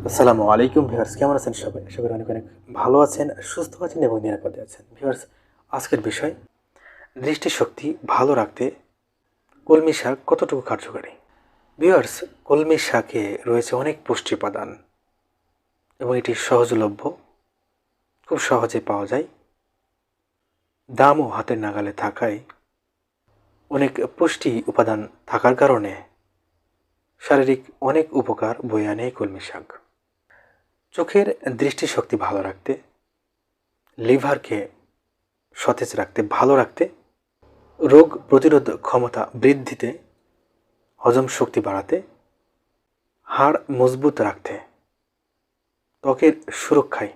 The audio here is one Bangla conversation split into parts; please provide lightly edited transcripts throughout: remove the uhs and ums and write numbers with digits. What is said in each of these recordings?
আসসালামু আলাইকুম ভিউয়ার্স, কেমন আছেন সবাই? আশা করি অনেক অনেক ভালো আছেন, সুস্থ আছেন এবং নিরাপদে আছেন। ভিউয়ার্স, আজকের বিষয় দৃষ্টিশক্তি ভালো রাখতে কলমি শাক কতটুকু কার্যকারী। ভিউয়ার্স, কলমি শাকে রয়েছে অনেক পুষ্টি উপাদান এবং এটি সহজলভ্য, খুব সহজে পাওয়া যায়। দামও হাতের নাগালে থাকায় অনেক পুষ্টি উপাদান থাকার কারণে শারীরিক অনেক উপকার বয়ে আনে এই কলমি শাক। চোখের দৃষ্টিশক্তি ভালো রাখতে, লিভারকে সতেজ রাখতে, ভালো রাখতে, রোগ প্রতিরোধ ক্ষমতা বৃদ্ধিতে, হজম শক্তি বাড়াতে, হাড় মজবুত রাখতে, ত্বকের সুরক্ষায়,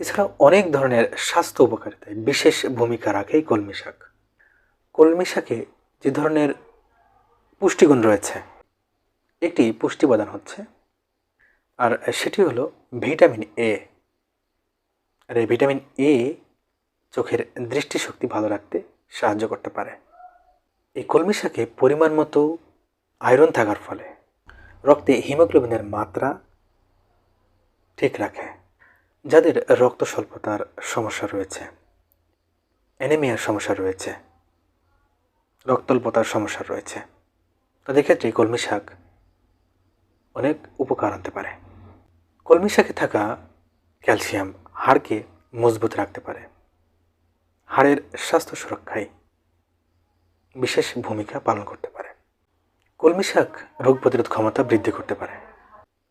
এছাড়াও অনেক ধরনের স্বাস্থ্য উপকারিতায় বিশেষ ভূমিকা রাখে এই কলমি শাক। কলমি শাকে যে ধরনের পুষ্টিগুণ রয়েছে, একটি পুষ্টি উপাদান হচ্ছে, আর সেটি হলো ভিটামিন এ। আর এই ভিটামিন এ চোখের দৃষ্টিশক্তি ভালো রাখতে সাহায্য করতে পারে। এই কলমি শাকে পরিমাণ মতো আয়রন থাকার ফলে রক্তে হিমোগ্লোবিনের মাত্রা ঠিক রাখে। যাদের রক্ত স্বল্পতার সমস্যা রয়েছে, অ্যানিমিয়ার সমস্যা রয়েছে, রক্তল্পতার সমস্যা রয়েছে, তাদের ক্ষেত্রে কলমি শাক অনেক উপকার আনতে পারে। কলমি শাকে থাকা ক্যালসিয়াম হাড়কে মজবুত রাখতে পারে, হাড়ের স্বাস্থ্য সুরক্ষায় বিশেষ ভূমিকা পালন করতে পারে। কলমি শাক রোগ প্রতিরোধ ক্ষমতা বৃদ্ধি করতে পারে।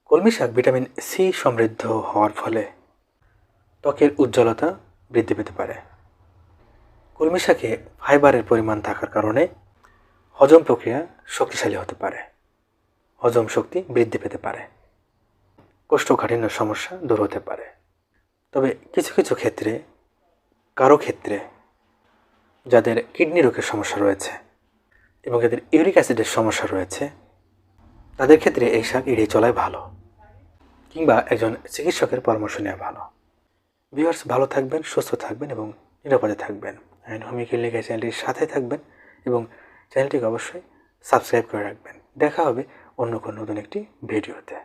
কলমি শাক ভিটামিন সি সমৃদ্ধ হওয়ার ফলে ত্বকের উজ্জ্বলতা বৃদ্ধি পেতে পারে। কলমি শাকে ফাইবারের পরিমাণ থাকার কারণে হজম প্রক্রিয়া শক্তিশালী হতে পারে, হজম শক্তি বৃদ্ধি পেতে পারে, কোষ্ঠকাঠিন্য সমস্যা দূর হতে পারে। তবে কিছু কিছু ক্ষেত্রে, কারো ক্ষেত্রে যাদের কিডনি রোগের সমস্যা রয়েছে এবং যাদের ইউরিক অ্যাসিডের সমস্যা রয়েছে, তাদের ক্ষেত্রে এই শাক এড়িয়ে চলাই ভালো, কিংবা একজন চিকিৎসকের পরামর্শ নেওয়া ভালো। ভিউয়ার্স, ভালো থাকবেন, সুস্থ থাকবেন এবং নিরাপদে থাকবেন। অ্যান্ড হোমি ক্লিনিক চ্যানেলটির সাথে থাকবেন এবং চ্যানেলটিকে অবশ্যই সাবস্ক্রাইব করে রাখবেন। দেখা হবে অন্য কোনো নতুন একটি ভিডিওতে।